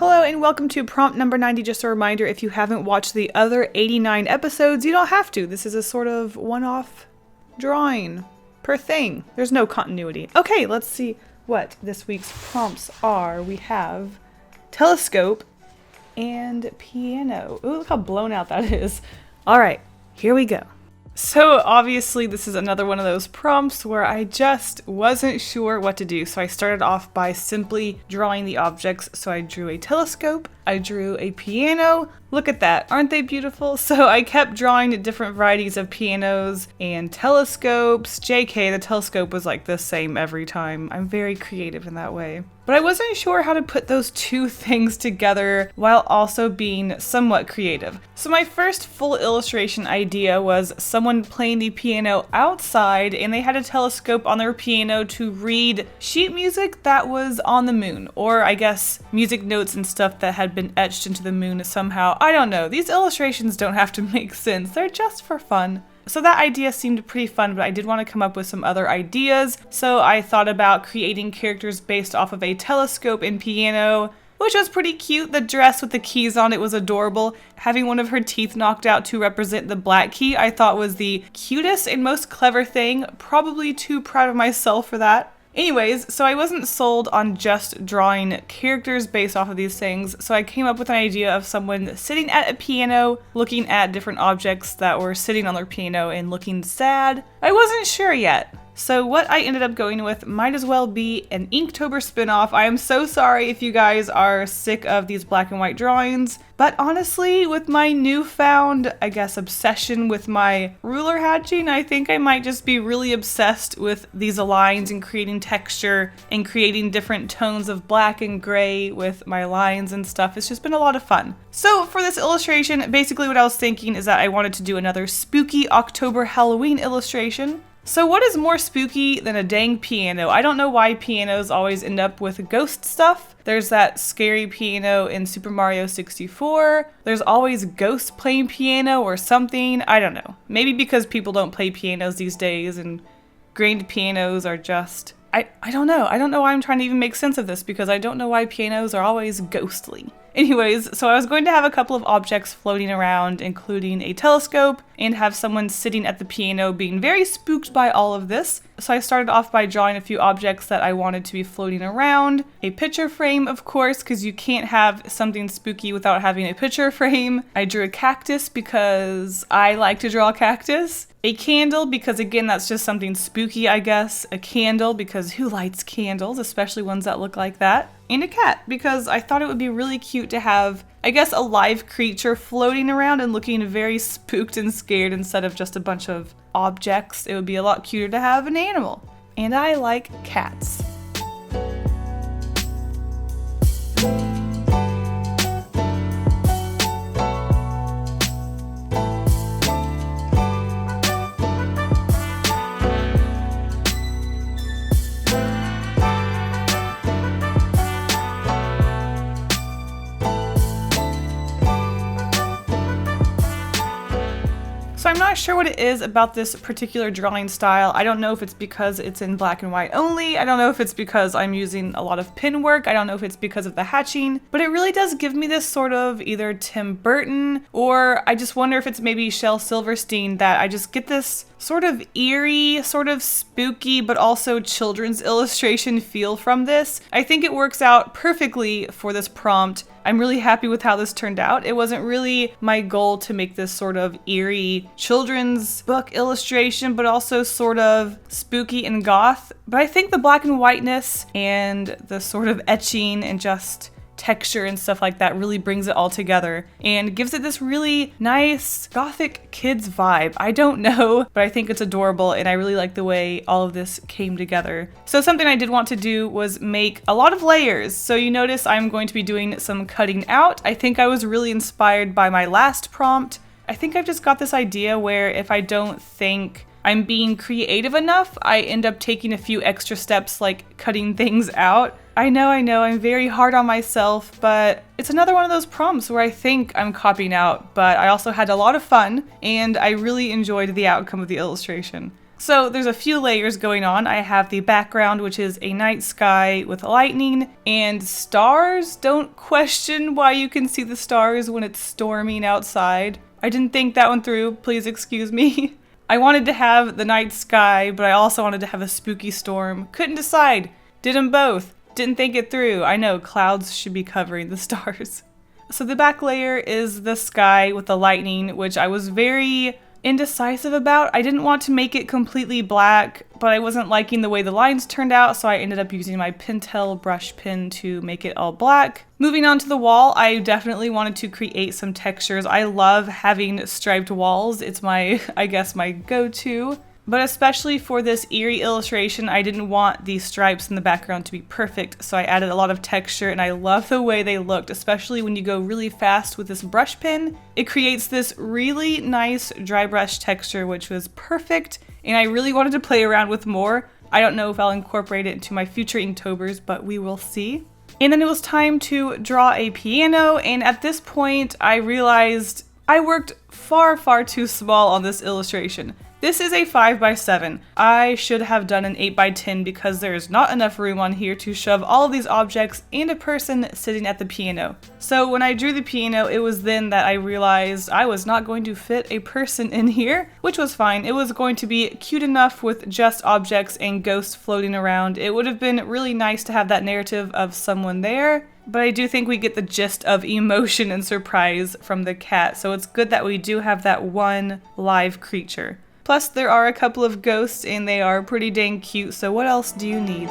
Hello and welcome to prompt number 90. Just a reminder, if you haven't watched the other 89 episodes, you don't have to. This is a sort of one-off drawing per thing. There's no continuity. Okay, let's see what this week's prompts are. We have telescope and piano. Ooh, look how blown out that is. All right, here we go. So obviously this is another one of those prompts where I just wasn't sure what to do. So I started off by simply drawing the objects. So I drew a telescope, I drew a piano. Look at that, aren't they beautiful? So I kept drawing different varieties of pianos and telescopes. JK, the telescope was like the same every time. I'm very creative in that way. But I wasn't sure how to put those two things together while also being somewhat creative. So my first full illustration idea was someone playing the piano outside and they had a telescope on their piano to read sheet music that was on the moon, or I guess music notes and stuff that had been etched into the moon somehow. I don't know. These illustrations don't have to make sense. They're just for fun. So that idea seemed pretty fun, but I did want to come up with some other ideas. So I thought about creating characters based off of a telescope and piano, which was pretty cute. The dress with the keys on it was adorable. Having one of her teeth knocked out to represent the black key, I thought was the cutest and most clever thing. Probably too proud of myself for that. Anyways, so I wasn't sold on just drawing characters based off of these things, so I came up with an idea of someone sitting at a piano, looking at different objects that were sitting on their piano and looking sad. I wasn't sure yet. So what I ended up going with might as well be an Inktober spinoff. I am so sorry if you guys are sick of these black and white drawings, but honestly, with my newfound, I guess, obsession with my ruler hatching, I think I might just be really obsessed with these lines and creating texture and creating different tones of black and gray with my lines and stuff. It's just been a lot of fun. So for this illustration, basically what I was thinking is that I wanted to do another spooky October Halloween illustration. So what is more spooky than a dang piano? I don't know why pianos always end up with ghost stuff. There's that scary piano in Super Mario 64. There's always ghosts playing piano or something. I don't know. Maybe because people don't play pianos these days and grained pianos are just... I don't know. I don't know why I'm trying to even make sense of this because I don't know why pianos are always ghostly. Anyways, so I was going to have a couple of objects floating around, including a telescope, and have someone sitting at the piano being very spooked by all of this. So I started off by drawing a few objects that I wanted to be floating around. A picture frame, of course, because you can't have something spooky without having a picture frame. I drew a cactus because I like to draw cactus. A candle, because again, that's just something spooky, I guess. A candle, because who lights candles, especially ones that look like that. And a cat, because I thought it would be really cute to have, I guess, a live creature floating around and looking very spooked and scared instead of just a bunch of objects. It would be a lot cuter to have an animal. And I like cats. So I'm not sure what it is about this particular drawing style. I don't know if it's because it's in black and white only. I don't know if it's because I'm using a lot of pen work. I don't know if it's because of the hatching, but it really does give me this sort of either Tim Burton, or I just wonder if it's maybe Shel Silverstein, that I just get this sort of eerie, sort of spooky, but also children's illustration feel from this. I think it works out perfectly for this prompt. I'm really happy with how this turned out. It wasn't really my goal to make this sort of eerie children's book illustration, but also sort of spooky and goth. But I think the black and whiteness and the sort of etching and just texture and stuff like that really brings it all together and gives it this really nice gothic kids vibe. I don't know, but I think it's adorable and I really like the way all of this came together. So something I did want to do was make a lot of layers. So you notice I'm going to be doing some cutting out. I think I was really inspired by my last prompt. I think I've just got this idea where if I don't think I'm being creative enough, I end up taking a few extra steps like cutting things out. I know, I'm very hard on myself, but it's another one of those prompts where I think I'm copying out, but I also had a lot of fun and I really enjoyed the outcome of the illustration. So there's a few layers going on. I have the background, which is a night sky with lightning and stars. Don't question why you can see the stars when it's storming outside. I didn't think that one through, please excuse me. I wanted to have the night sky, but I also wanted to have a spooky storm. Couldn't decide. Did them both. Didn't think it through. I know, clouds should be covering the stars. So the back layer is the sky with the lightning, which I was very indecisive about. I didn't want to make it completely black, but I wasn't liking the way the lines turned out, so I ended up using my Pentel brush pen to make it all black. Moving on to the wall, I definitely wanted to create some textures. I love having striped walls. It's my, I guess, my go-to. But especially for this eerie illustration, I didn't want the stripes in the background to be perfect, so I added a lot of texture, and I love the way they looked, especially when you go really fast with this brush pen. It creates this really nice dry brush texture, which was perfect, and I really wanted to play around with more. I don't know if I'll incorporate it into my future Inktobers, but we will see. And then it was time to draw a piano, and at this point, I realized I worked far too small on this illustration. This is a 5x7. I should have done an 8x10 because there is not enough room on here to shove all of these objects and a person sitting at the piano. So when I drew the piano, it was then that I realized I was not going to fit a person in here, which was fine. It was going to be cute enough with just objects and ghosts floating around. It would have been really nice to have that narrative of someone there, but I do think we get the gist of emotion and surprise from the cat, so it's good that we do have that one live creature. Plus, there are a couple of ghosts and they are pretty dang cute, so what else do you need?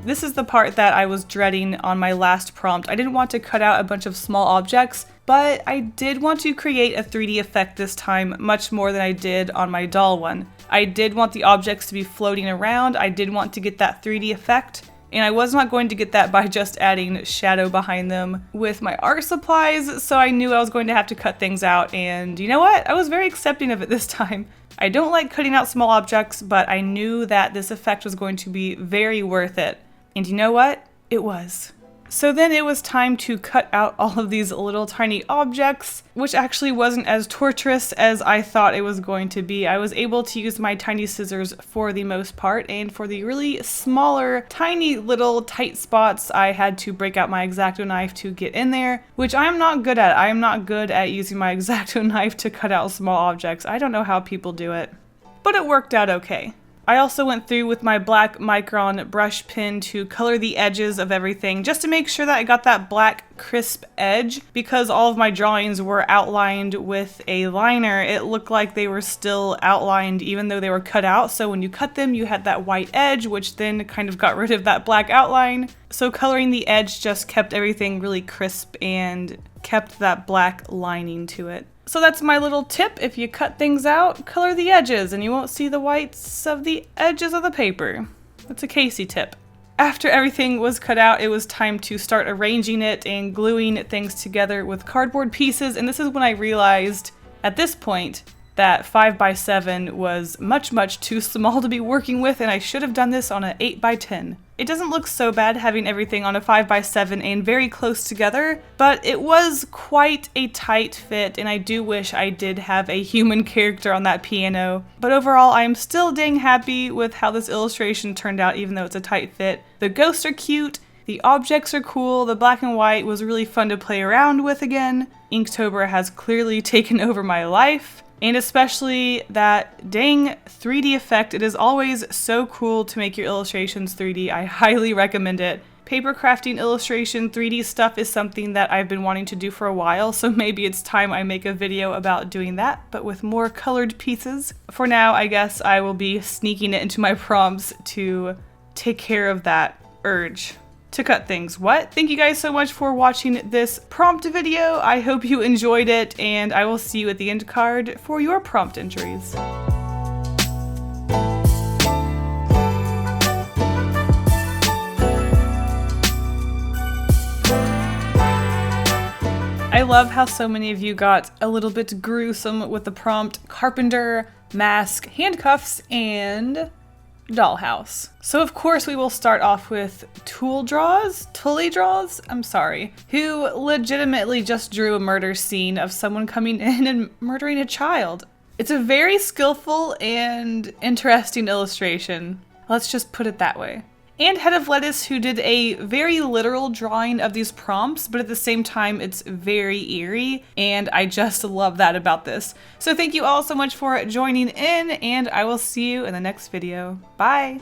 This is the part that I was dreading on my last prompt. I didn't want to cut out a bunch of small objects, but I did want to create a 3D effect this time, much more than I did on my doll one. I did want the objects to be floating around, I did want to get that 3D effect, and I was not going to get that by just adding shadow behind them with my art supplies, so I knew I was going to have to cut things out, and you know what? I was very accepting of it this time. I don't like cutting out small objects, but I knew that this effect was going to be very worth it. And you know what? It was. So then it was time to cut out all of these little tiny objects, which actually wasn't as torturous as I thought it was going to be. I was able to use my tiny scissors for the most part, and for the really smaller, tiny little tight spots, I had to break out my X-Acto knife to get in there, which I'm not good at. I am not good at using my X-Acto knife to cut out small objects. I don't know how people do it, but it worked out okay. I also went through with my black Micron brush pen to color the edges of everything, just to make sure that I got that black crisp edge. Because all of my drawings were outlined with a liner, it looked like they were still outlined even though they were cut out. So when you cut them, you had that white edge, which then kind of got rid of that black outline. So coloring the edge just kept everything really crisp and kept that black lining to it. So that's my little tip. If you cut things out, color the edges and you won't see the whites of the edges of the paper. That's a Kasey tip. After everything was cut out, it was time to start arranging it and gluing things together with cardboard pieces, and this is when I realized at this point that 5x7 was much too small to be working with, and I should have done this on an 8x10. It doesn't look so bad having everything on a 5x7 and very close together, but it was quite a tight fit, and I do wish I did have a human character on that piano. But overall, I am still dang happy with how this illustration turned out, even though it's a tight fit. The ghosts are cute, the objects are cool, the black and white was really fun to play around with again. Inktober has clearly taken over my life. And especially that dang 3D effect. It is always so cool to make your illustrations 3D. I highly recommend it. Paper crafting illustration 3D stuff is something that I've been wanting to do for a while, so maybe it's time I make a video about doing that, but with more colored pieces. For now, I guess I will be sneaking it into my prompts to take care of that urge to cut things. What? Thank you guys so much for watching this prompt video. I hope you enjoyed it, and I will see you at the end card for your prompt entries. I love how so many of you got a little bit gruesome with the prompt carpenter, mask, handcuffs, and dollhouse. So of course we will start off with Tully Draws, I'm sorry, who legitimately just drew a murder scene of someone coming in and murdering a child. It's a very skillful and interesting illustration. Let's just put it that way. And Head of Lettuce, who did a very literal drawing of these prompts, but at the same time, it's very eerie, and I just love that about this. So thank you all so much for joining in, and I will see you in the next video. Bye!